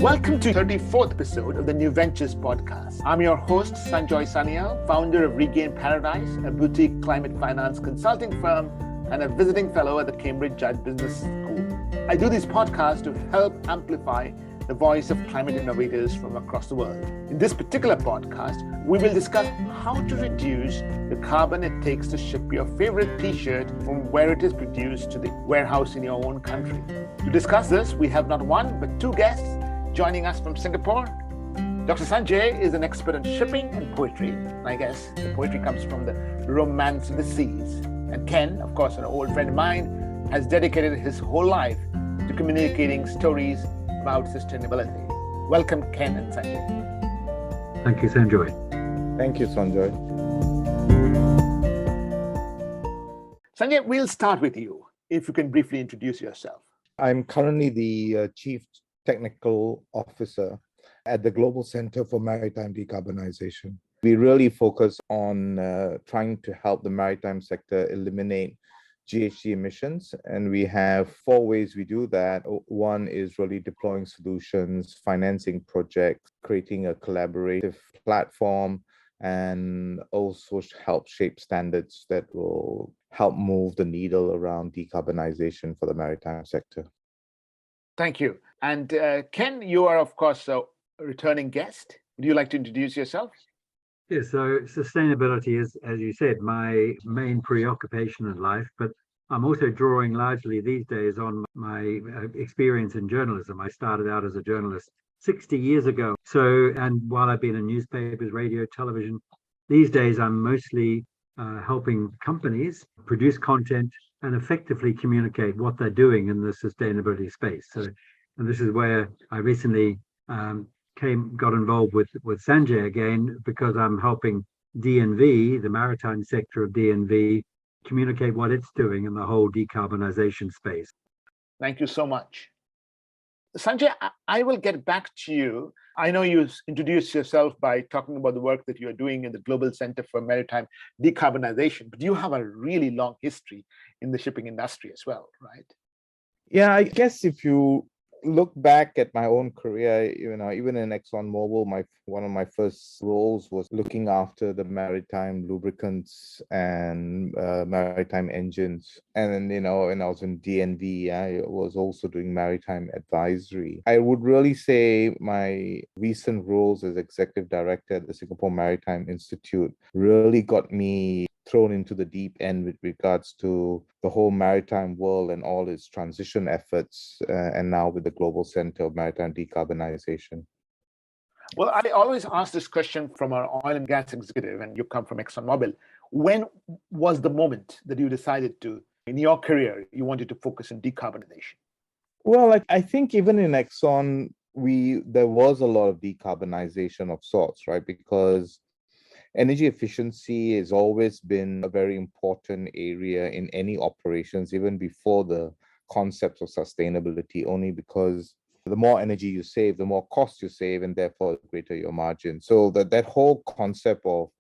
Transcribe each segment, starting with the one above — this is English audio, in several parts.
Welcome to 34th episode of the New Ventures podcast. I'm your host, Sanjoy Sanyal, founder of Regain Paradise, a boutique climate finance consulting firm and a visiting fellow at the Cambridge Judge Business School. I do these podcasts to help amplify the voice of climate innovators from across the world. In this particular podcast, we will discuss how to reduce the carbon it takes to ship your favorite t-shirt from where it is produced to the warehouse in your own country. To discuss this, we have not one, but two guests joining us from Singapore. Dr. Sanjay is an expert in shipping and poetry. And I guess the poetry comes from the romance of the seas. And Ken, of course, an old friend of mine, has dedicated his whole life to communicating stories about sustainability. Welcome, Ken and Sanjay. Thank you, Sanjoy. Thank you, Sanjoy. Sanjay, we'll start with you, if you can briefly introduce yourself. I'm currently the Chief Technical Officer at the Global Center for Maritime Decarbonization. We really focus on trying to help the maritime sector eliminate GHG emissions, and we have four ways we do that. One is really deploying solutions, financing projects, creating a collaborative platform, and also help shape standards that will help move the needle around decarbonization for the maritime sector. Thank you. And Ken, you are, of course, a returning guest. Would you like to introduce yourself? Yeah, so sustainability is, as you said, my main preoccupation in life, but I'm also drawing largely these days on my experience in journalism. I started out as a journalist 60 years ago. And while I've been in newspapers, radio, television, these days I'm mostly helping companies produce content and effectively communicate what they're doing in the sustainability space. And this is where I recently got involved with Sanjay again, because I'm helping DNV, the maritime sector of DNV, communicate what it's doing in the whole decarbonization space. Thank you so much. Sanjay, I will get back to you. I know you introduced yourself by talking about the work that you're doing in the Global Center for Maritime Decarbonization, but you have a really long history in the shipping industry as well, right? Yeah, I guess if you look back at my own career, even in ExxonMobil, one of my first roles was looking after the maritime lubricants and maritime engines. And then, when I was in DNV, I was also doing maritime advisory. I would really say my recent roles as executive director at the Singapore Maritime Institute really got me thrown into the deep end with regards to the whole maritime world and all its transition efforts, and now with the Global Center of Maritime Decarbonization. Well, I always ask this question from our oil and gas executive, and you come from ExxonMobil. When was the moment that you decided to, in your career, you wanted to focus on decarbonization? Well, I think even in Exxon, there was a lot of decarbonization of sorts, right? Because energy efficiency has always been a very important area in any operations, even before the concepts of sustainability, only because the more energy you save, the more cost you save, and therefore the greater your margin. So that whole concept of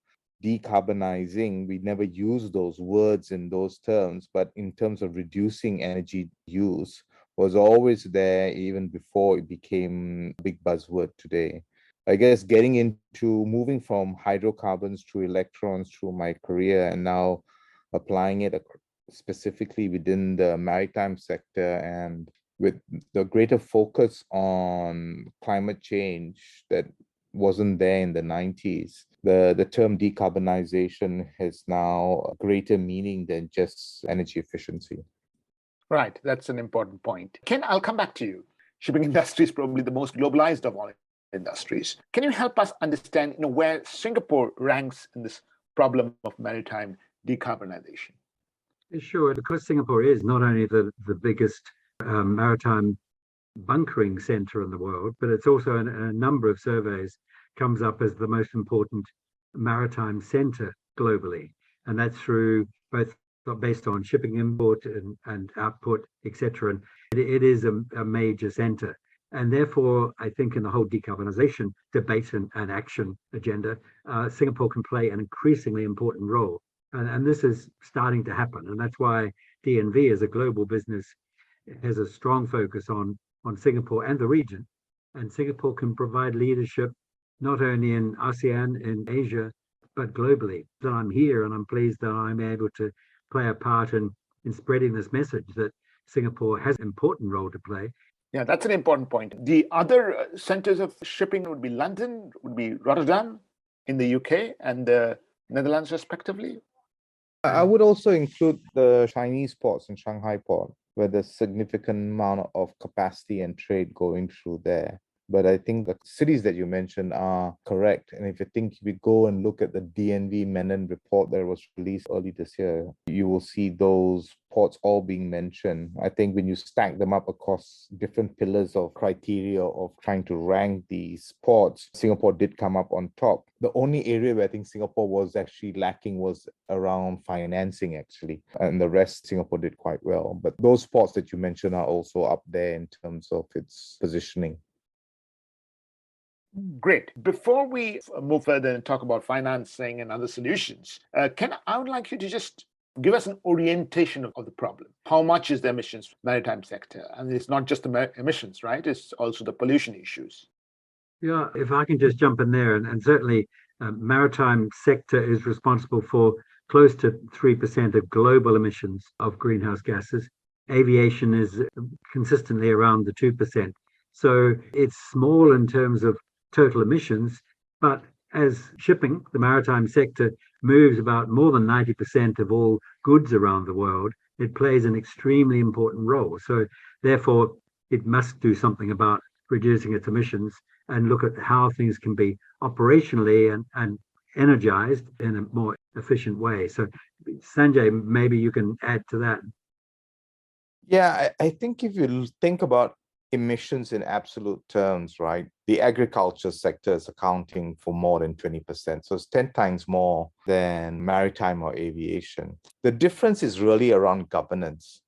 decarbonizing, we never use those words in those terms, but in terms of reducing energy use was always there even before it became a big buzzword today. I guess getting into moving from hydrocarbons to electrons through my career and now applying it specifically within the maritime sector, and with the greater focus on climate change that wasn't there in the 90s, the term decarbonization has now a greater meaning than just energy efficiency. Right, that's an important point. Ken, I'll come back to you. Shipping industry is probably the most globalized of all industries. Can you help us understand where Singapore ranks in this problem of maritime decarbonization? Sure, because Singapore is not only the biggest maritime bunkering center in the world, but it's also in a number of surveys comes up as the most important maritime center globally. And that's through both based on shipping import and output, etc. And it is a major center. And therefore, I think in the whole decarbonization debate and action agenda, Singapore can play an increasingly important role. And this is starting to happen. And that's why DNV as a global business has a strong focus on Singapore and the region And Singapore can provide leadership not only in ASEAN, in Asia, but globally. So I'm here and I'm pleased that I'm able to play a part in spreading this message that Singapore has an important role to play. Yeah, that's an important point. The other centers of shipping would be London, would be Rotterdam in the UK, and the Netherlands, respectively. I would also include the Chinese ports and Shanghai port, where there's significant amount of capacity and trade going through there. But I think the cities that you mentioned are correct. And if we go and look at the DNV Menon report that was released early this year, you will see those ports all being mentioned. I think when you stack them up across different pillars of criteria of trying to rank these ports, Singapore did come up on top. The only area where I think Singapore was actually lacking was around financing, actually. And the rest, Singapore did quite well. But those ports that you mentioned are also up there in terms of its positioning. Great. Before we move further and talk about financing and other solutions, I would like you to just give us an orientation of the problem. How much is the emissions maritime sector? And it's not just the emissions, right? It's also the pollution issues. Yeah, if I can just jump in there, and certainly maritime sector is responsible for close to 3% of global emissions of greenhouse gases. Aviation is consistently around the 2%. So it's small in terms of total emissions, but as shipping, the maritime sector moves about more than 90% of all goods around the world, it plays an extremely important role. So therefore, it must do something about reducing its emissions and look at how things can be operationally and energized in a more efficient way. So Sanjay, maybe you can add to that. Yeah, I think if you think about emissions in absolute terms, right, the agriculture sector is accounting for more than 20%. So it's 10 times more than maritime or aviation. The difference is really around governance.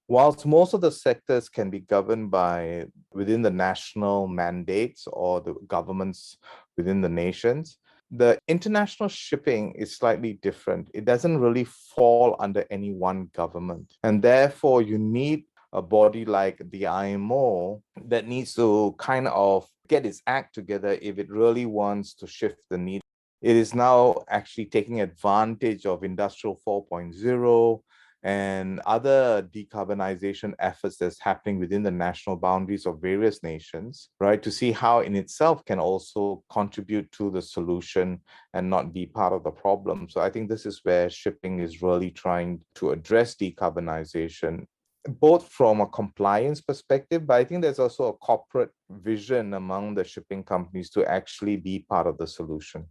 Whilst most of the sectors can be governed by within the national mandates or the governments within the nations, the international shipping is slightly different. It doesn't really fall under any one government. And therefore, you need a body like the IMO that needs to kind of get its act together if it really wants to shift the needle. It is now actually taking advantage of Industrial 4.0 and other decarbonization efforts that's happening within the national boundaries of various nations, right, to see how in itself can also contribute to the solution and not be part of the problem. So I think this is where shipping is really trying to address decarbonization, both from a compliance perspective, but I think there's also a corporate vision among the shipping companies to actually be part of the solution.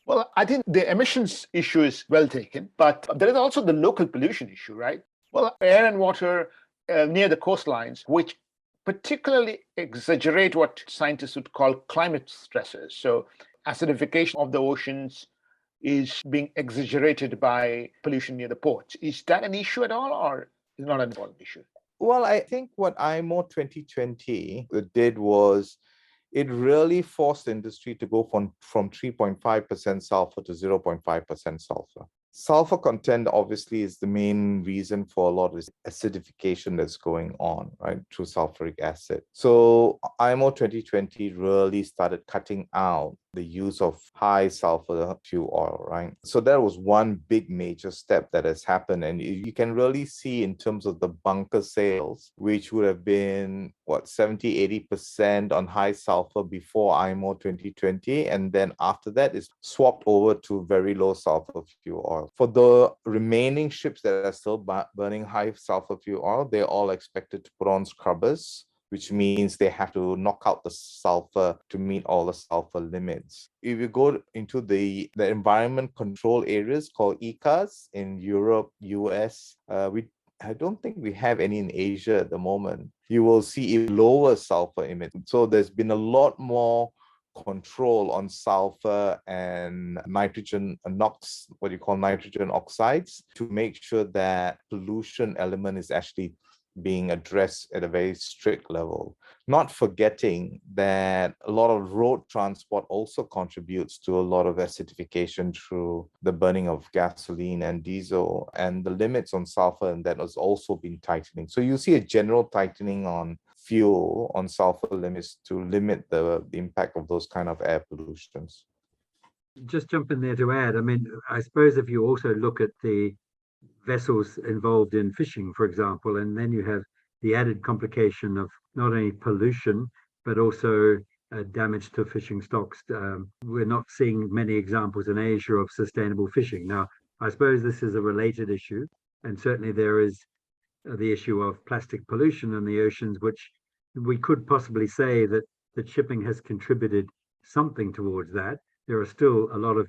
Well, I think the emissions issue is well taken, but there is also the local pollution issue, right? Well, air and water near the coastlines, which particularly exaggerate what scientists would call climate stressors. So acidification of the oceans is being exaggerated by pollution near the ports. Is that an issue at all, or is it not an important issue? Well, I think what IMO 2020 did was it really forced the industry to go from 3.5% sulfur to 0.5% sulfur. Sulfur content obviously is the main reason for a lot of this acidification that's going on, right, through sulfuric acid. So IMO 2020 really started cutting out the use of high sulfur fuel oil, right? So that was one big major step that has happened. And you can really see in terms of the bunker sales, which would have been, 70, 80% on high sulfur before IMO 2020. And then after that, it's swapped over to very low sulfur fuel oil. For the remaining ships that are still burning high sulfur fuel oil, they're all expected to put on scrubbers, which means they have to knock out the sulfur to meet all the sulfur limits. If you go into the environment control areas called ECAs in Europe, US, I don't think we have any in Asia at the moment. You will see lower sulfur emission. So there's been a lot more control on sulfur and nitrogen NOx, what you call nitrogen oxides, to make sure that pollution element is actually being addressed at a very strict level. Not forgetting that a lot of road transport also contributes to a lot of acidification through the burning of gasoline and diesel, and the limits on sulfur, and that has also been tightening. So you see a general tightening on fuel on sulfur limits to limit the impact of those kind of air pollutions. Just jump in there to add, I mean, I suppose if you also look at the vessels involved in fishing, for example, and then you have the added complication of not only pollution, but also damage to fishing stocks. We're not seeing many examples in Asia of sustainable fishing. Now, I suppose this is a related issue, and certainly there is the issue of plastic pollution in the oceans, which we could possibly say that shipping has contributed something towards that. There are still a lot of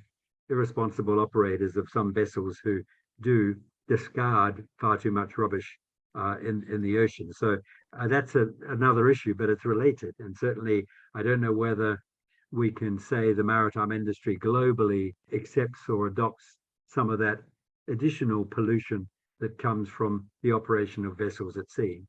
irresponsible operators of some vessels who do discard far too much rubbish in the ocean. So that's another issue, but it's related. And certainly, I don't know whether we can say the maritime industry globally accepts or adopts some of that additional pollution that comes from the operation of vessels at sea.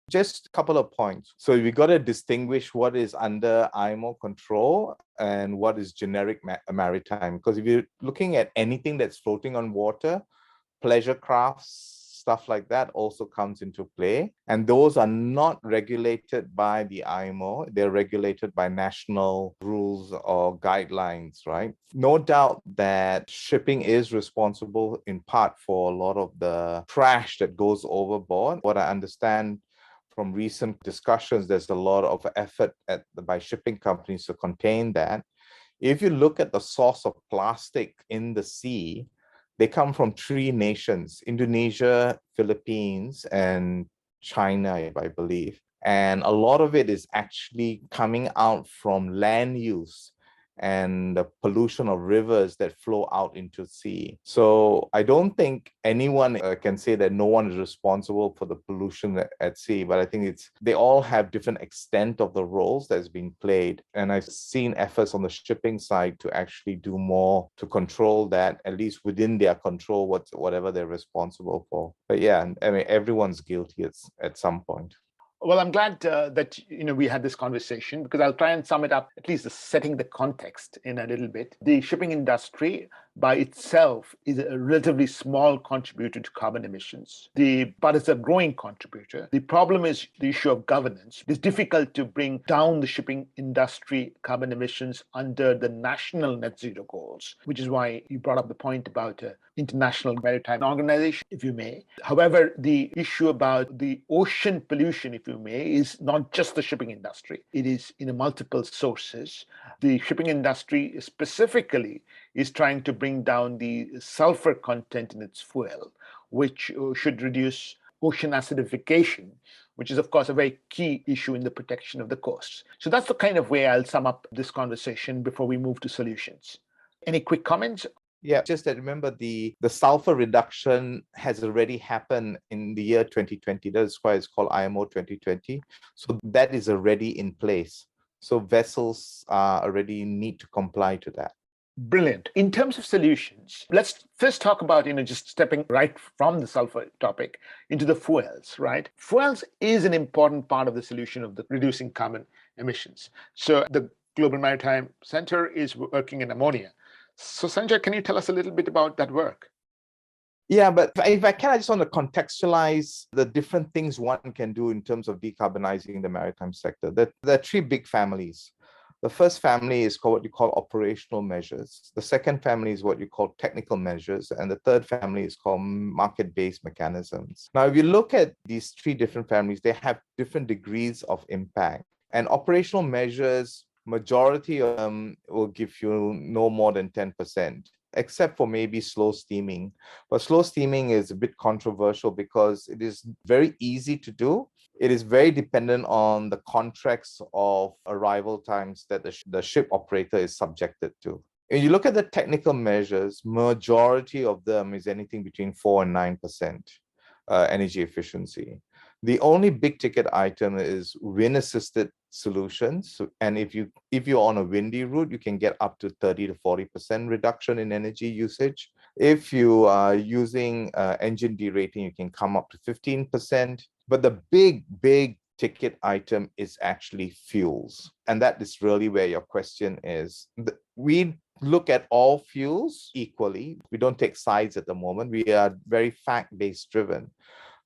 Just a couple of points. So we got to distinguish what is under IMO control and what is generic maritime. Because if you're looking at anything that's floating on water, pleasure crafts, stuff like that also comes into play. And those are not regulated by the IMO. They're regulated by national rules or guidelines, right? No doubt that shipping is responsible in part for a lot of the trash that goes overboard. What I understand from recent discussions, there's a lot of effort by shipping companies to contain that. If you look at the source of plastic in the sea, they come from three nations: Indonesia, Philippines, and China, I believe. And a lot of it is actually coming out from land use and the pollution of rivers that flow out into sea. So I don't think anyone can say that no one is responsible for the pollution at sea, but I think they all have different extent of the roles that's being played. And I've seen efforts on the shipping side to actually do more to control that, at least within their control, whatever they're responsible for. But yeah, I mean, everyone's guilty at some point. Well, I'm glad that we had this conversation, because I'll try and sum it up, at least setting the context in a little bit. The shipping industry by itself is a relatively small contributor to carbon emissions, but it's a growing contributor. The problem is the issue of governance. It's difficult to bring down the shipping industry carbon emissions under the national net zero goals, which is why you brought up the point about International Maritime Organization, if you may. However, the issue about the ocean pollution, if you may, is not just the shipping industry. It is in multiple sources. The shipping industry specifically is trying to bring down the sulfur content in its fuel, which should reduce ocean acidification, which is, of course, a very key issue in the protection of the coasts. So that's the kind of way I'll sum up this conversation before we move to solutions. Any quick comments? Yeah, just that remember the sulfur reduction has already happened in the year 2020. That's why it's called IMO 2020. So that is already in place. So vessels already need to comply to that. Brilliant. In terms of solutions, let's first talk about, just stepping right from the sulfur topic into the fuels, right? Fuels is an important part of the solution of the reducing carbon emissions. So the Global Maritime Center is working in ammonia. So Sanjay, can you tell us a little bit about that work? Yeah, but if I can, I just want to contextualize the different things one can do in terms of decarbonizing the maritime sector. There are three big families. The first family is called what you call operational measures. The second family is what you call technical measures. And the third family is called market-based mechanisms. Now, if you look at these three different families, they have different degrees of impact. And operational measures, majority of them will give you no more than 10%, except for maybe slow steaming. But slow steaming is a bit controversial because it is very easy to do. It is very dependent on the contracts of arrival times that the ship operator is subjected to. If you look at the technical measures, majority of them is anything between 4 and 9% energy efficiency. The only big ticket item is wind assisted solutions. And if you're on a windy route, you can get up to 30 to 40% reduction in energy usage. If you are using engine derating, you can come up to 15%. But the big ticket item is actually fuels. And that is really where your question is. We look at all fuels equally. We don't take sides at the moment. We are very fact-based driven.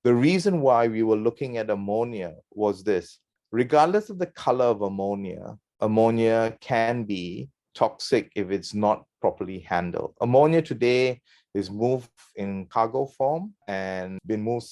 The reason why we were looking at ammonia was this. regardless of the color of ammonia, ammonia can be toxic if it's not properly handled. Ammonia today is moved in cargo form and been moved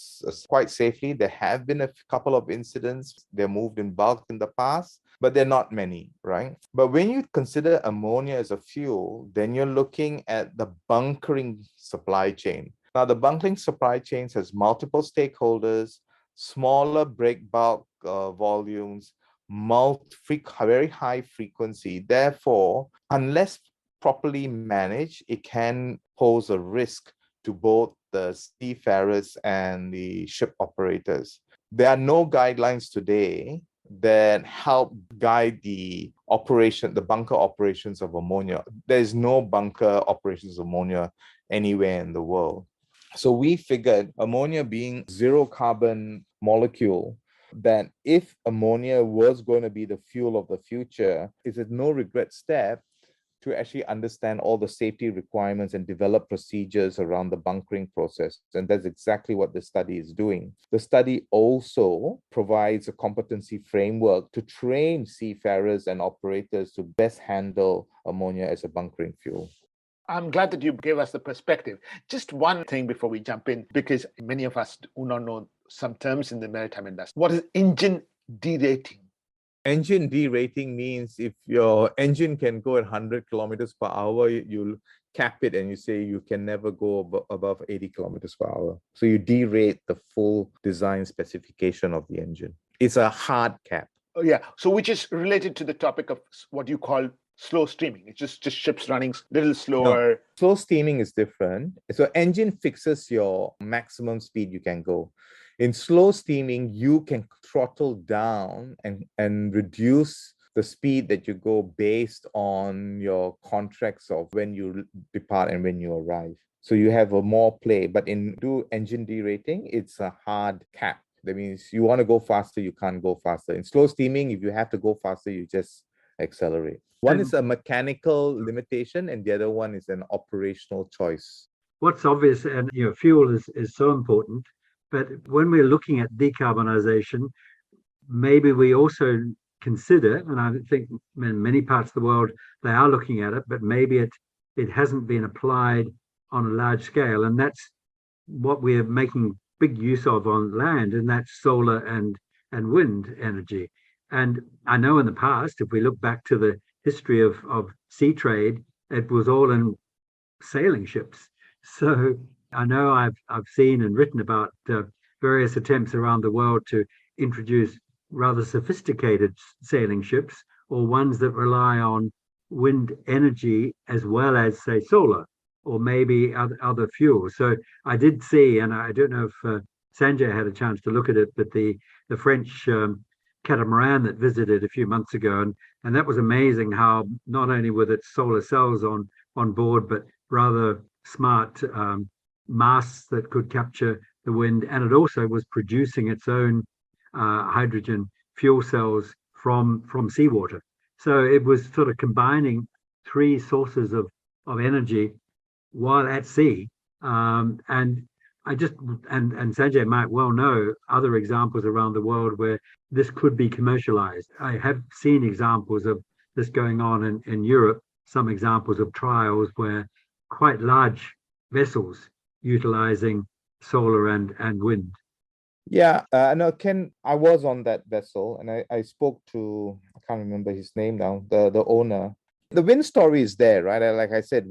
quite safely. There have been a couple of incidents. They're moved in bulk in the past, but they're not many, right? But when you consider ammonia as a fuel, then you're looking at the bunkering supply chain. Now, the bunkering supply chains has multiple stakeholders, smaller break bulk volumes, very high frequency. Therefore, unless properly managed, it can pose a risk to both the seafarers and the ship operators. There are no guidelines today that help guide the bunker operations of ammonia. There's no bunker operations of ammonia anywhere in the world. So we figured ammonia being zero carbon molecule, that if ammonia was going to be the fuel of the future, it's a no regret step to actually understand all the safety requirements and develop procedures around the bunkering process. And that's exactly what the study is doing. The study also provides a competency framework to train seafarers and operators to best handle ammonia as a bunkering fuel. I'm glad that you gave us the perspective. Just one thing before we jump in, because many of us do not know some terms in the maritime industry. What is engine derating? Engine derating means if your engine can go at 100 kilometers per hour, you'll cap it and you say you can never go above 80 kilometers per hour. So you derate the full design specification of the engine. It's a hard cap. Oh, yeah. So which is related to the topic of what you call slow steaming. It's just ships running a little slower. No, slow steaming is different. So engine fixes your maximum speed you can go. In slow steaming, you can throttle down and reduce the speed that you go based on your contracts of when you depart and when you arrive. So you have a more play. But in engine derating, it's a hard cap. That means you want to go faster, you can't go faster. In slow steaming, if you have to go faster, you just accelerate. One is a mechanical limitation and the other one is an operational choice. What's obvious, and fuel is so important, but when we're looking at decarbonisation, maybe we also consider, and I think in many parts of the world they are looking at it, but maybe it hasn't been applied on a large scale, and that's what we're making big use of on land, and that's solar and wind energy. And I know in the past, if we look back to the history of sea trade, it was all in sailing ships. So I know I've seen and written about various attempts around the world to introduce rather sophisticated sailing ships, or ones that rely on wind energy as well as, say, solar, or maybe other fuels. So I did see, and I don't know if Sanjay had a chance to look at it, but the French catamaran that visited a few months ago, and that was amazing how not only were there solar cells on board, but rather smart masts that could capture the wind, and it also was producing its own hydrogen fuel cells from seawater. So it was sort of combining three sources of energy while at sea. And Sanjay might well know other examples around the world where this could be commercialized. I have seen examples of this going on in Europe, some examples of trials where quite large vessels utilizing solar and wind. Yeah, no, Ken, I was on that vessel and I spoke to, I can't remember his name now, the owner. The wind story is there, right? Like I said,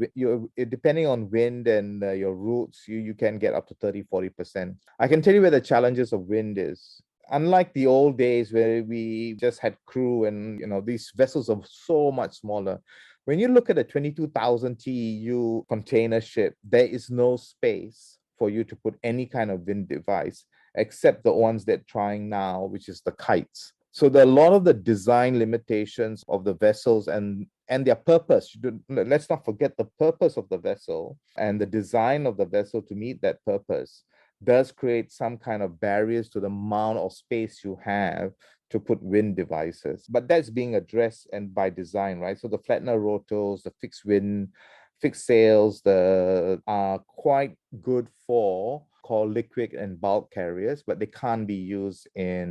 depending on wind and your routes, you can get up to 30-40%. I can tell you where the challenges of wind is. Unlike the old days where we just had crew and, these vessels are so much smaller. When you look at a 22,000 TEU container ship, there is no space for you to put any kind of wind device except the ones they're trying now, which is the kites. So there are a lot of the design limitations of the vessels and their purpose. Let's not forget the purpose of the vessel and the design of the vessel to meet that purpose does create some kind of barriers to the amount of space you have to put wind devices. But that's being addressed and by design, right? So the Flettner rotors, the fixed sails, are quite good for call liquid and bulk carriers, but they can't be used in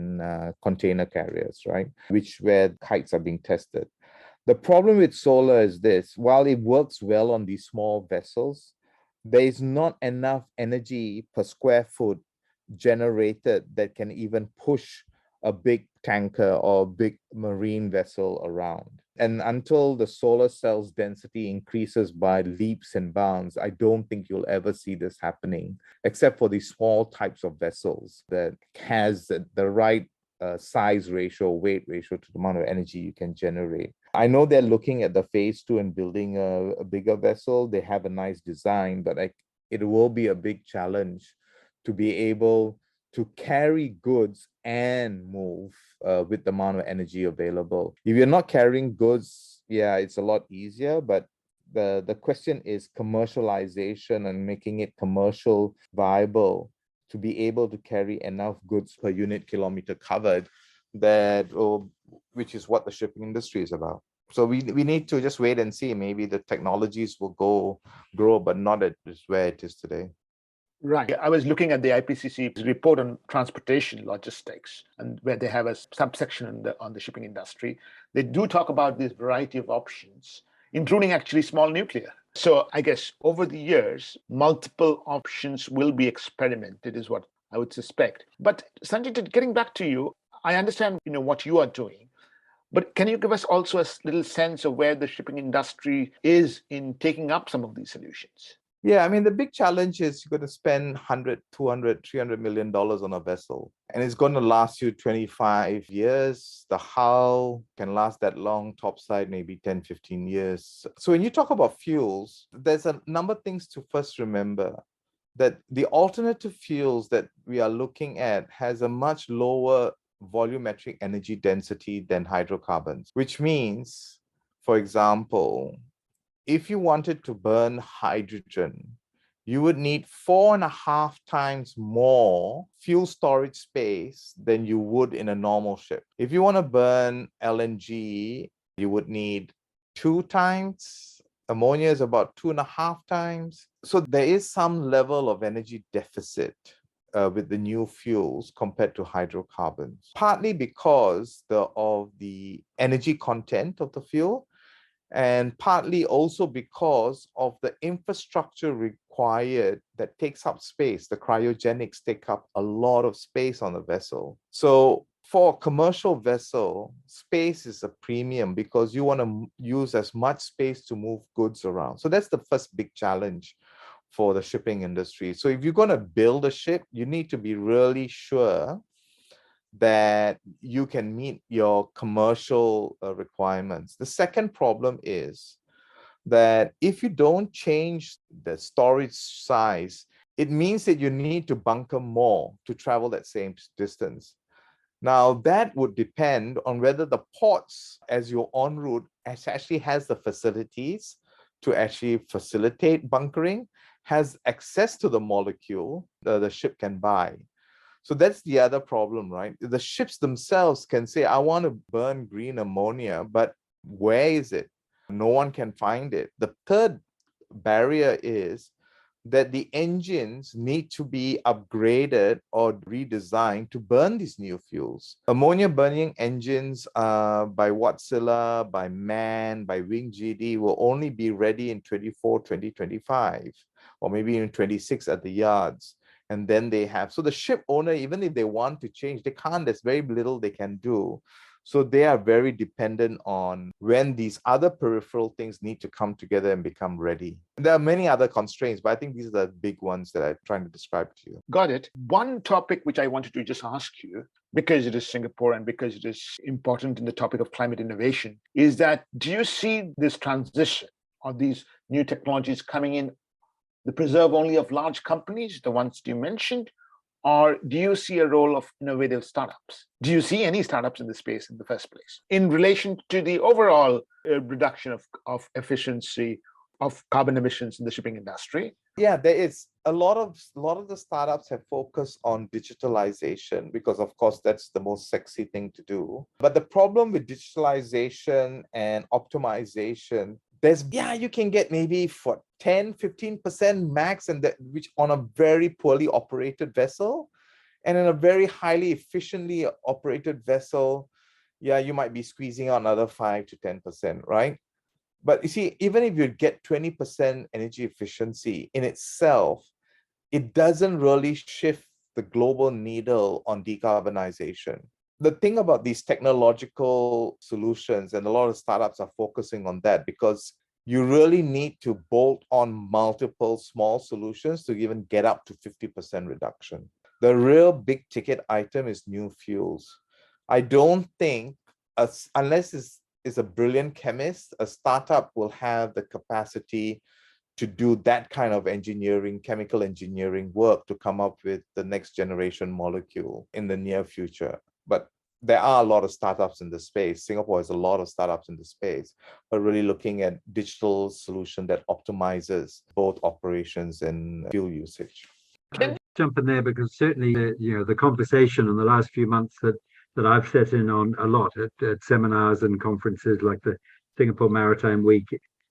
container carriers, right? Which where kites are being tested. The problem with solar is this: while it works well on these small vessels, there is not enough energy per square foot generated that can even push a big tanker or a big marine vessel around. And until the solar cells density increases by leaps and bounds, I don't think you'll ever see this happening, except for these small types of vessels that has the right size ratio, weight ratio to the amount of energy you can generate. I know they're looking at the phase 2 and building a bigger vessel. They have a nice design, but it will be a big challenge to be able to carry goods and move with the amount of energy available. If you're not carrying goods, yeah, it's a lot easier, but the question is commercialization and making it commercial viable to be able to carry enough goods per unit kilometer covered, which is what the shipping industry is about. So we need to just wait and see. Maybe the technologies will grow, but not at where it is today. Right. I was looking at the IPCC report on transportation logistics, and where they have a subsection on the shipping industry. They do talk about this variety of options, including actually small nuclear. So I guess over the years, multiple options will be experimented, is what I would suspect. But Sanjay, getting back to you, I understand what you are doing, but can you give us also a little sense of where the shipping industry is in taking up some of these solutions? Yeah, I mean, the big challenge is you're going to spend 100, 200, $300 million on a vessel, and it's going to last you 25 years. The hull can last that long, topside maybe 10, 15 years. So when you talk about fuels, there's a number of things to first remember. That the alternative fuels that we are looking at has a much lower volumetric energy density than hydrocarbons, which means, for example, if you wanted to burn hydrogen, you would need 4.5 times more fuel storage space than you would in a normal ship. If you want to burn LNG, you would need 2 times. Ammonia is about 2.5 times. So there is some level of energy deficit with the new fuels compared to hydrocarbons, partly because of the energy content of the fuel, and partly also because of the infrastructure required that takes up space. The cryogenics take up a lot of space on the vessel. So for a commercial vessel, space is a premium because you want to use as much space to move goods around. So that's the first big challenge for the shipping industry. So if you're going to build a ship, you need to be really sure that you can meet your commercial requirements. The second problem is that if you don't change the storage size, it means that you need to bunker more to travel that same distance. Now, that would depend on whether the ports, as you're en route, actually has the facilities to actually facilitate bunkering, has access to the molecule the ship can buy. So that's the other problem, right? The ships themselves can say, I want to burn green ammonia, but where is it? No one can find it. The third barrier is that the engines need to be upgraded or redesigned to burn these new fuels. Ammonia burning engines by Wärtsilä, by MAN, by WingGD will only be ready in 2025, or maybe in 26 at the yards. And then so the ship owner, even if they want to change, they can't. There's very little they can do. So they are very dependent on when these other peripheral things need to come together and become ready. There are many other constraints, but I think these are the big ones that I'm trying to describe to you. Got it. One topic which I wanted to just ask you, because it is Singapore and because it is important in the topic of climate innovation, is that do you see this transition of these new technologies coming in the preserve only of large companies, the ones you mentioned, or do you see a role of innovative startups? Do you see any startups in the space in the first place in relation to the overall reduction of efficiency of carbon emissions in the shipping industry? Yeah, there is a lot of the startups have focused on digitalization because, of course, that's the most sexy thing to do. But the problem with digitalization and optimization, you can get maybe for 10-15% max, and that which on a very poorly operated vessel. And in a very highly efficiently operated vessel, you might be squeezing out another 5 to 10%, right? But you see, even if you get 20% energy efficiency in itself, it doesn't really shift the global needle on decarbonization. The thing about these technological solutions, and a lot of startups are focusing on that, because you really need to bolt on multiple small solutions to even get up to 50% reduction. The real big ticket item is new fuels. I don't think, unless it's a brilliant chemist, a startup will have the capacity to do that kind of engineering, chemical engineering work to come up with the next generation molecule in the near future. But there are a lot of startups in the space. Singapore has a lot of startups in the space, but really looking at digital solution that optimizes both operations and fuel usage. I'll jump in there because certainly, the conversation in the last few months that I've sat in on a lot at seminars and conferences like the Singapore Maritime Week,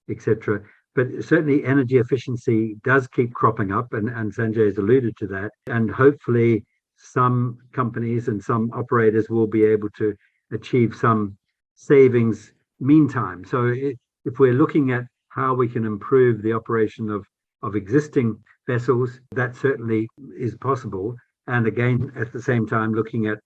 etc. But certainly energy efficiency does keep cropping up, and Sanjay has alluded to that. And hopefully some companies and some operators will be able to achieve some savings meantime. So if we're looking at how we can improve the operation of existing vessels, that certainly is possible. And again, at the same time, looking at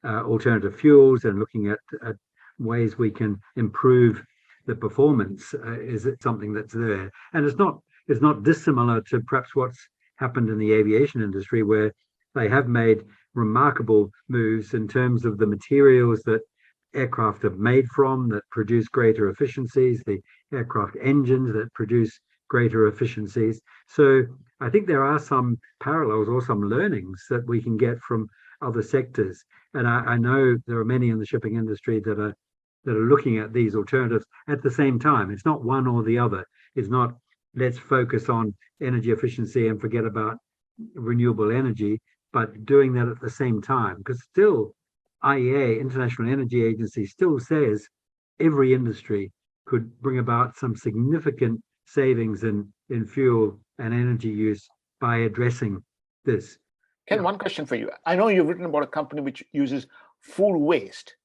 alternative fuels and looking at ways we can improve the performance is something that's there. And it's not dissimilar to perhaps what's happened in the aviation industry, where they have made remarkable moves in terms of the materials that aircraft are made from that produce greater efficiencies, the aircraft engines that produce greater efficiencies. So I think there are some parallels or some learnings that we can get from other sectors. And I know there are many in the shipping industry that are looking at these alternatives at the same time. It's not one or the other. It's not let's focus on energy efficiency and forget about renewable energy, but doing that at the same time. Because still, IEA, International Energy Agency, still says every industry could bring about some significant savings in fuel and energy use by addressing this. Ken, one question for you. I know you've written about a company which uses food waste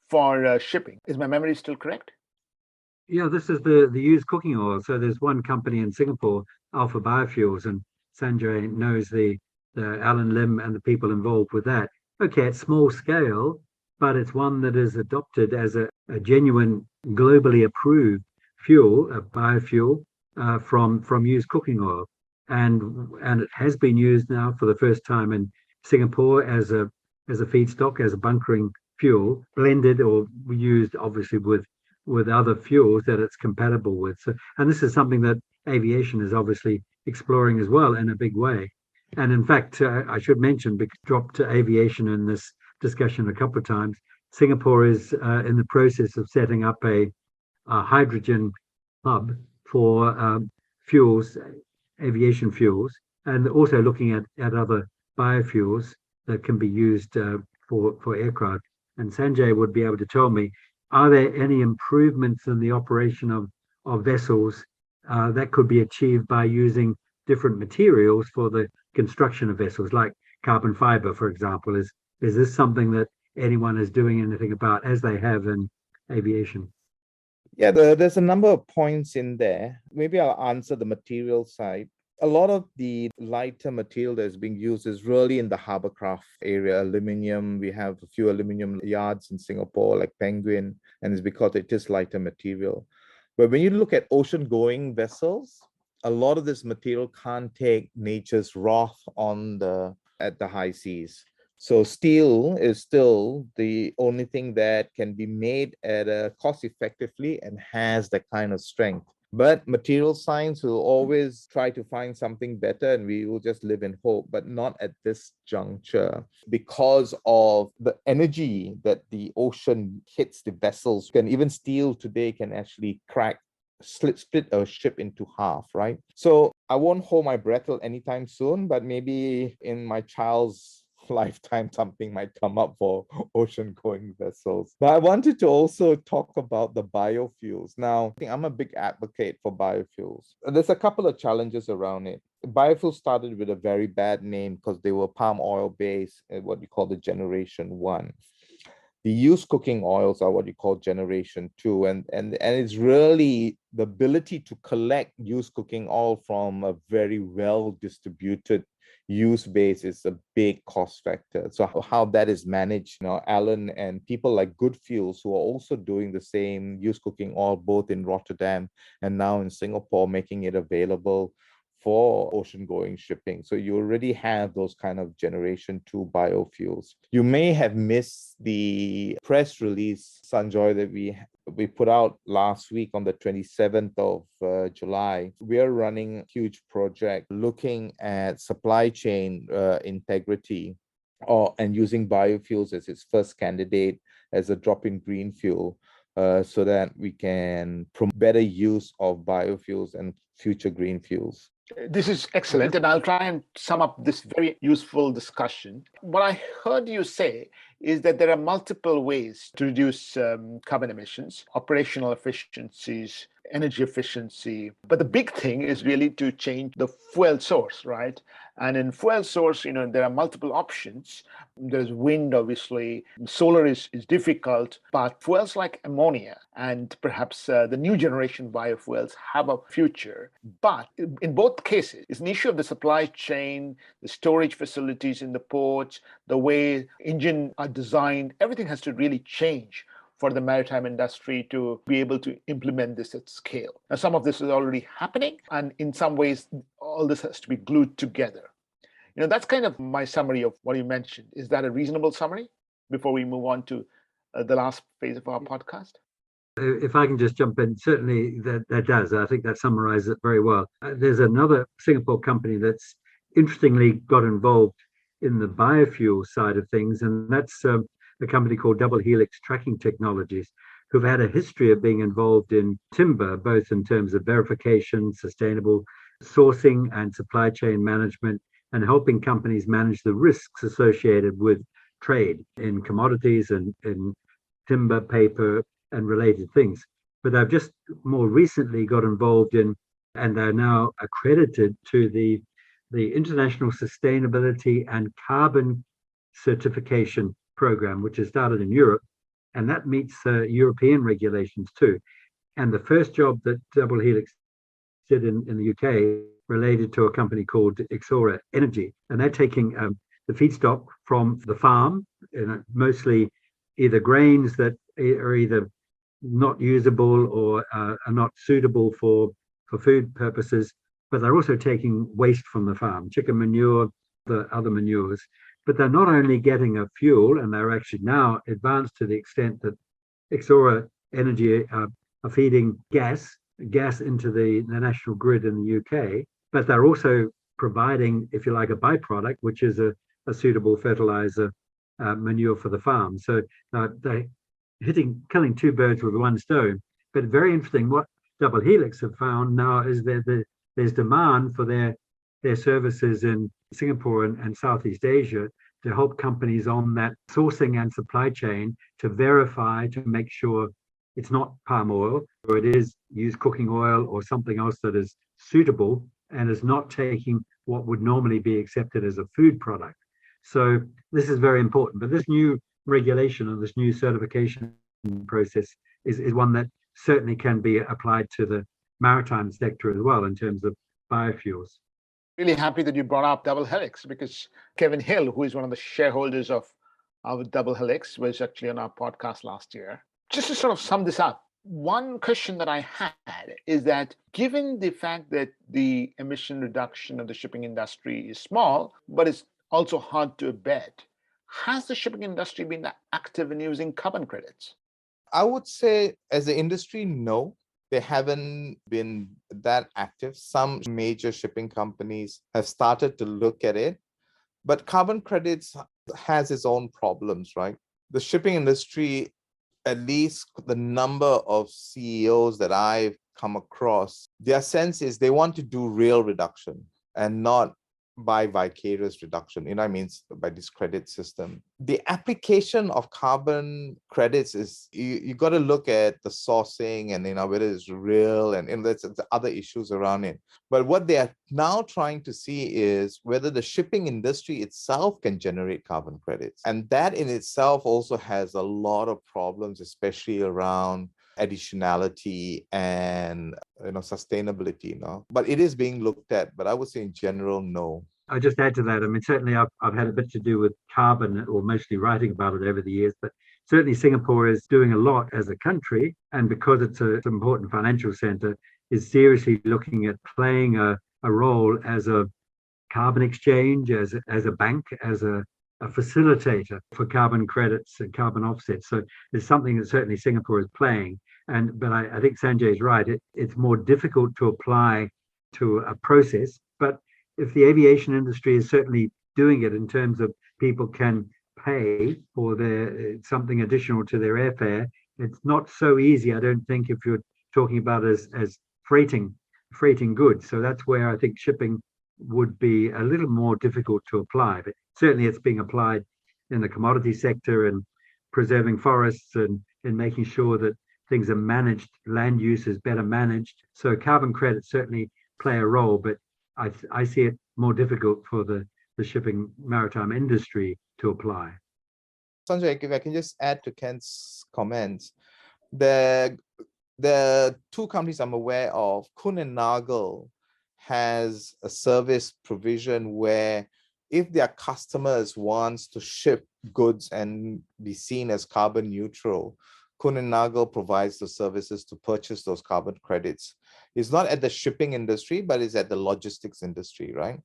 for shipping. Is my memory still correct? Yeah, this is the used cooking oil. So there's one company in Singapore, Alpha Biofuels, and Sanjay knows the Alan Lim and the people involved with that. Okay, it's small scale, but it's one that is adopted as a genuine, globally approved fuel, a biofuel from used cooking oil, and it has been used now for the first time in Singapore as a feedstock, as a bunkering fuel, blended or used obviously with other fuels that it's compatible with. So, and this is something that aviation is obviously exploring as well in a big way. And in fact, I should mention, because dropped to aviation in this discussion a couple of times, Singapore is in the process of setting up a hydrogen hub for fuels, aviation fuels, and also looking at other biofuels that can be used for aircraft. And Sanjay would be able to tell me, are there any improvements in the operation of vessels that could be achieved by using different materials for the construction of vessels, like carbon fiber, for example? Is this something that anyone is doing anything about, as they have in aviation? Yeah, there's a number of points in there. Maybe I'll answer the material side. A lot of the lighter material that is being used is really in the hovercraft area. Aluminium, we have a few aluminium yards in Singapore, like Penguin, and it's because it is lighter material. But when you look at ocean-going vessels, a lot of this material can't take nature's wrath at the high seas. So steel is still the only thing that can be made at a cost effectively and has that kind of strength. But material science will always try to find something better, and we will just live in hope, but not at this juncture. Because of the energy that the ocean hits the vessels, and even steel today can actually split a ship into half, right? So I won't hold my breath till anytime soon, but maybe in my child's lifetime something might come up for ocean-going vessels. But I wanted to also talk about the biofuels. Now, I think I'm a big advocate for biofuels. There's a couple of challenges around it. Biofuels started with a very bad name because they were palm oil based, what you call the generation 1. The used cooking oils are what you call generation 2. And it's really the ability to collect used cooking oil from a very well distributed use base is a big cost factor. So how that is managed, Alan and people like Good Fuels, who are also doing the same used cooking oil, both in Rotterdam and now in Singapore, making it available for ocean-going shipping. So you already have those kind of generation 2 biofuels. You may have missed the press release, Sanjoy, that we put out last week on the 27th of July. We are running a huge project looking at supply chain integrity and using biofuels as its first candidate as a drop-in green fuel. So that we can promote better use of biofuels and future green fuels. This is excellent, and I'll try and sum up this very useful discussion. What I heard you say is that there are multiple ways to reduce carbon emissions, operational efficiencies, energy efficiency. But the big thing is really to change the fuel source, right? And in fuel source, there are multiple options. There's wind, obviously. Solar is difficult, but fuels like ammonia and perhaps the new generation biofuels have a future. But in both cases, it's an issue of the supply chain, the storage facilities in the ports, the way engines are designed. Everything has to really change for the maritime industry to be able to implement this at scale. Now, some of this is already happening, and in some ways, all this has to be glued together. That's kind of my summary of what you mentioned. Is that a reasonable summary before we move on to the last phase of our podcast? If I can just jump in, certainly that does. I think that summarizes it very well. There's another Singapore company that's interestingly got involved in the biofuel side of things, and that's a company called Double Helix Tracking Technologies, who've had a history of being involved in timber, both in terms of verification, sustainable sourcing and supply chain management, and helping companies manage the risks associated with trade in commodities and in timber, paper, and related things. But they've just more recently got involved in, and they're now accredited to the International Sustainability and Carbon Certification Program, which has started in Europe, and that meets European regulations too. And the first job that Double Helix did in the UK related to a company called Exora Energy, and they're taking the feedstock from the farm, mostly either grains that are either not usable or are not suitable for food purposes, but they're also taking waste from the farm, chicken manure, the other manures. But they're not only getting a fuel, and they're actually now advanced to the extent that Exora Energy are feeding gas into the national grid in the UK, but they're also providing, if you like, a byproduct, which is a suitable fertilizer manure for the farm. So they're killing two birds with one stone. But very interesting, what Double Helix have found now is that there's demand for their services in Singapore and Southeast Asia to help companies on that sourcing and supply chain to verify, to make sure it's not palm oil, or it is used cooking oil or something else that is suitable and is not taking what would normally be accepted as a food product. So this is very important. But this new regulation and this new certification process is one that certainly can be applied to the maritime sector as well in terms of biofuels. Really happy that you brought up Double Helix, because Kevin Hill, who is one of the shareholders of Double Helix, was actually on our podcast last year. Just to sort of sum this up, one question that I had is that given the fact that the emission reduction of the shipping industry is small, but it's also hard to abet, has the shipping industry been active in using carbon credits? I would say as an industry, no. They haven't been that active. Some major shipping companies have started to look at it, but carbon credits has its own problems, right? The shipping industry, at least the number of CEOs that I've come across, their sense is they want to do real reduction and not by vicarious reduction, I mean, by this credit system. The application of carbon credits is, you got to look at the sourcing and, whether it's real and there's other issues around it. But what they are now trying to see is whether the shipping industry itself can generate carbon credits. And that in itself also has a lot of problems, especially around additionality and sustainability. But it is being looked at, but I would say in general, no. I just add to that. I mean, certainly I've had a bit to do with carbon, or mostly writing about it over the years, but certainly Singapore is doing a lot as a country, and because it's an important financial center, is seriously looking at playing a role as a carbon exchange, as a bank, as a facilitator for carbon credits and carbon offsets. So it's something that certainly Singapore is playing. But I think Sanjay is right. It's more difficult to apply to a process. But if the aviation industry is certainly doing it in terms of people can pay for something additional to their airfare, it's not so easy, I don't think, if you're talking about as freighting goods. So that's where I think shipping would be a little more difficult to apply. But certainly it's being applied in the commodity sector and preserving forests and in making sure that things are managed, land use is better managed. So carbon credits certainly play a role, but I see it more difficult for the shipping maritime industry to apply. Sanjay, if I can just add to Ken's comments, the two companies I'm aware of, Kuhn and Nagel, has a service provision where if their customers wants to ship goods and be seen as carbon neutral, Kuhn and Nagel provides the services to purchase those carbon credits. It's not at the shipping industry, but it's at the logistics industry, right?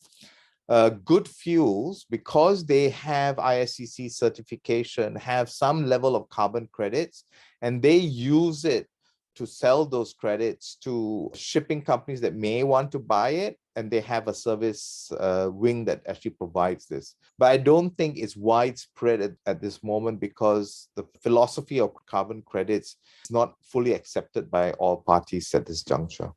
Good Fuels, because they have ISCC certification, have some level of carbon credits, and they use it to sell those credits to shipping companies that may want to buy it, and they have a service wing that actually provides this. But I don't think it's widespread at this moment because the philosophy of carbon credits is not fully accepted by all parties at this juncture.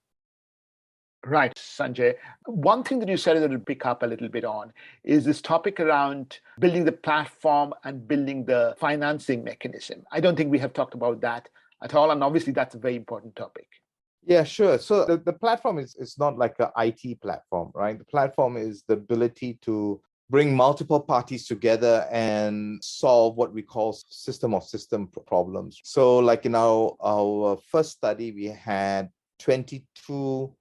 Right, Sanjay. One thing that you said that will pick up a little bit on is this topic around building the platform and building the financing mechanism. I don't think we have talked about that at all. And obviously, that's a very important topic. Yeah, sure. So the platform is not like an IT platform, right? The platform is the ability to bring multiple parties together and solve what we call system of system problems. So like in our first study, we had 22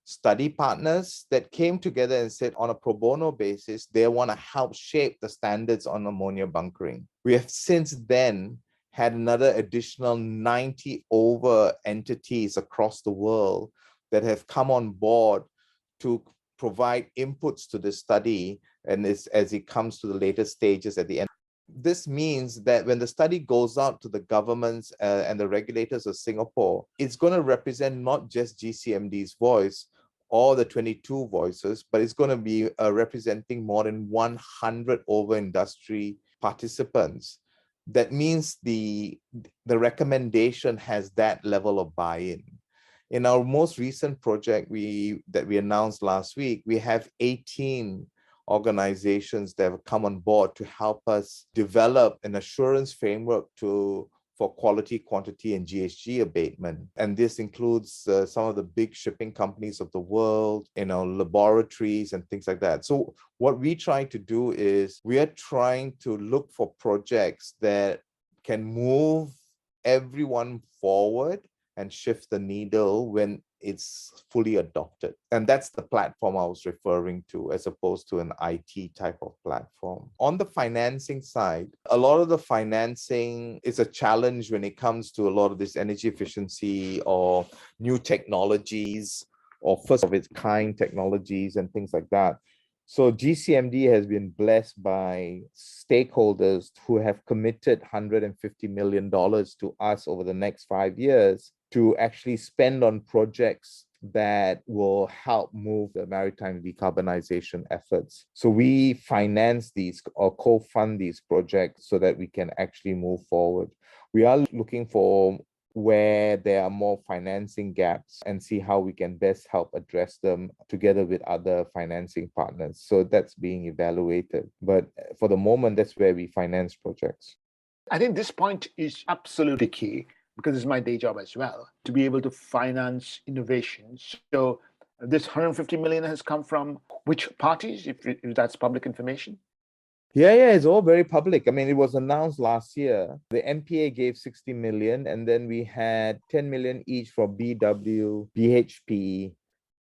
study partners that came together and said on a pro bono basis, they want to help shape the standards on ammonia bunkering. We have since then had another additional 90 over entities across the world that have come on board to provide inputs to this study, and as it comes to the later stages at the end. This means that when the study goes out to the governments and the regulators of Singapore, it's going to represent not just GCMD's voice or the 22 voices, but it's going to be representing more than 100 over industry participants. That means the recommendation has that level of buy-in. In our most recent project that we announced last week, we have 18 organizations that have come on board to help us develop an assurance framework for quality, quantity, and GHG abatement. And this includes some of the big shipping companies of the world, laboratories and things like that. So what we try to do is we are trying to look for projects that can move everyone forward and shift the needle when it's fully adopted. And that's the platform I was referring to, as opposed to an IT type of platform. On the financing side, a lot of the financing is a challenge when it comes to a lot of this energy efficiency or new technologies or first of its kind technologies and things like that. So GCMD has been blessed by stakeholders who have committed $150 million to us over the next 5 years to actually spend on projects that will help move the maritime decarbonization efforts. So we finance these or co-fund these projects so that we can actually move forward. We are looking for where there are more financing gaps and see how we can best help address them together with other financing partners. So that's being evaluated. But for the moment, that's where we finance projects. I think this point is absolutely key because it's my day job as well, to be able to finance innovations. So this 150 million has come from which parties, if that's public information? Yeah, it's all very public. I mean, it was announced last year. The NPA gave 60 million, and then we had 10 million each for BW, BHP,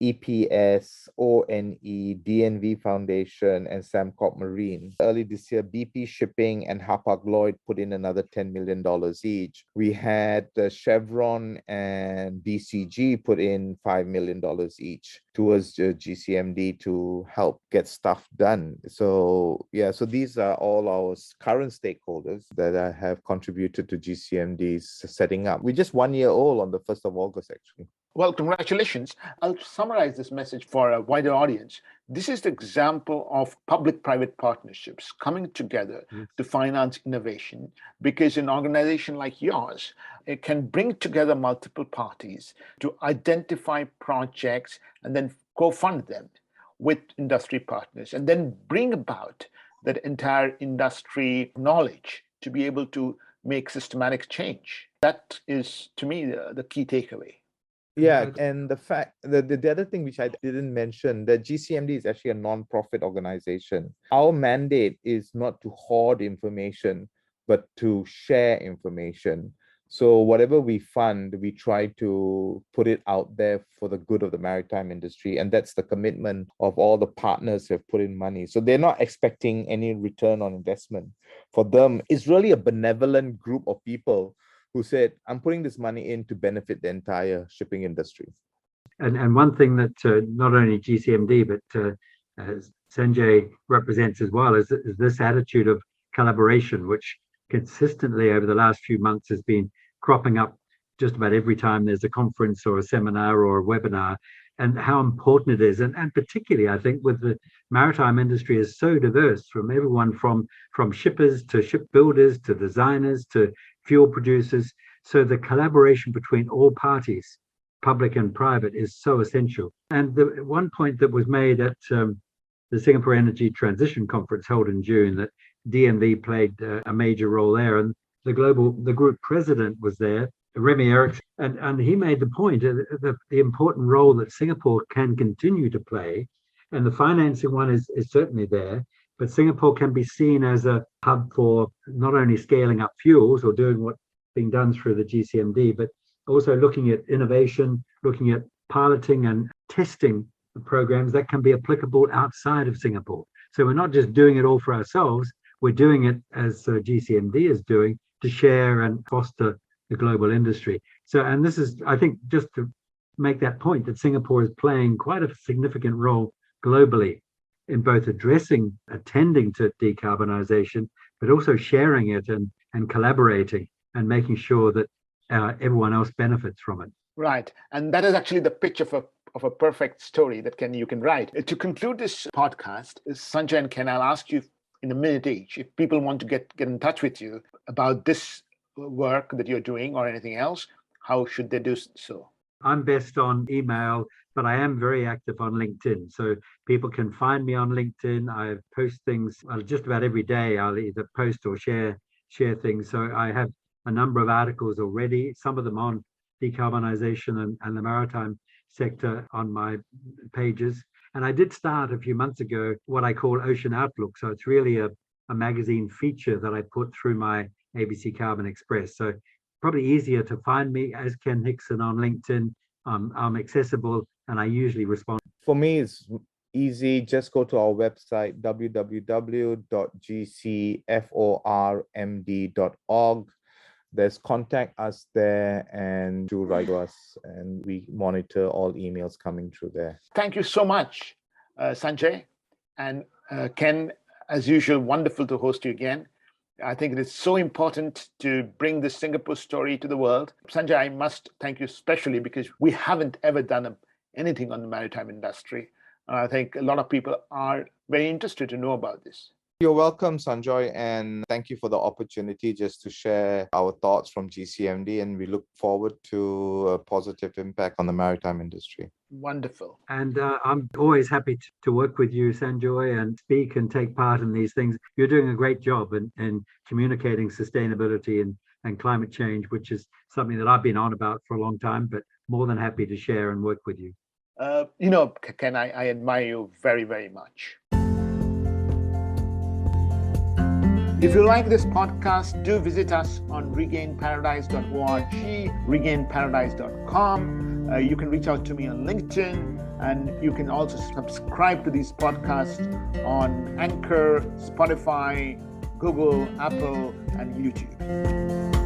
EPS, ONE, DNV Foundation, and Samcorp Marine. Early this year, BP Shipping and Hapag-Lloyd put in another $10 million each. We had Chevron and BCG put in $5 million each towards the GCMD to help get stuff done. So these are all our current stakeholders that have contributed to GCMD's setting up. We're just 1 year old on the 1st of August, actually. Well, congratulations. I'll summarize this message for a wider audience. This is the example of public-private partnerships coming together to finance innovation, because an organization like yours, it can bring together multiple parties to identify projects and then co-fund them with industry partners, and then bring about that entire industry knowledge to be able to make systematic change. That is, to me, the key takeaway. Yeah, and the fact that the other thing which I didn't mention, that GCMD is actually a non-profit organization. Our mandate is not to hoard information, but to share information. So whatever we fund, we try to put it out there for the good of the maritime industry. And that's the commitment of all the partners who have put in money. So they're not expecting any return on investment. For them, it's really a benevolent group of people who said, I'm putting this money in to benefit the entire shipping industry. And one thing that not only GCMD, but Sanjay represents as well is this attitude of collaboration, which consistently over the last few months has been cropping up just about every time there's a conference or a seminar or a webinar, and how important it is. And particularly, I think, with the maritime industry is so diverse, from everyone from shippers to shipbuilders to designers to fuel producers. So the collaboration between all parties, public and private, is so essential. And the one point that was made at the Singapore Energy Transition Conference held in June, that DNV played a major role there, and the group president was there, Remy Erickson, and he made the point that the important role that Singapore can continue to play, and the financing one is certainly there, but Singapore can be seen as a hub for not only scaling up fuels or doing what's being done through the GCMD, but also looking at innovation, looking at piloting and testing the programs that can be applicable outside of Singapore. So we're not just doing it all for ourselves, we're doing it as GCMD is doing to share and foster the global industry. So, and this is, I think, just to make that point, that Singapore is playing quite a significant role globally in both attending to decarbonisation, but also sharing it and collaborating and making sure that everyone else benefits from it. Right. And that is actually the pitch of a perfect story that you can write. To conclude this podcast, Sanjay and Ken, I'll ask you in a minute each, if people want to get in touch with you about this work that you're doing or anything else, how should they do so? I'm best on email, but I am very active on LinkedIn. So people can find me on LinkedIn. I post things just about every day. I'll either post or share things. So I have a number of articles already, some of them on decarbonisation and the maritime sector on my pages. And I did start a few months ago what I call Ocean Outlook. So it's really a magazine feature that I put through my ABC Carbon Express. So probably easier to find me as Ken Hickson on LinkedIn. I'm accessible and I usually respond. For me, it's easy. Just go to our website, www.gcformd.org. There's contact us there and do write to us, and we monitor all emails coming through there. Thank you so much, Sanjay. And Ken, as usual, wonderful to host you again. I think it is so important to bring the Singapore story to the world. Sanjay, I must thank you especially because we haven't ever done anything on the maritime industry. And I think a lot of people are very interested to know about this. You're welcome, Sanjoy, and thank you for the opportunity just to share our thoughts from GCMD, and we look forward to a positive impact on the maritime industry. Wonderful. And I'm always happy to work with you, Sanjoy, and speak and take part in these things. You're doing a great job in communicating sustainability and climate change, which is something that I've been on about for a long time, but more than happy to share and work with you. Ken, I admire you very, very much. If you like this podcast, do visit us on regainparadise.org, regainparadise.com. You can reach out to me on LinkedIn, and you can also subscribe to these podcasts on Anchor, Spotify, Google, Apple, and YouTube.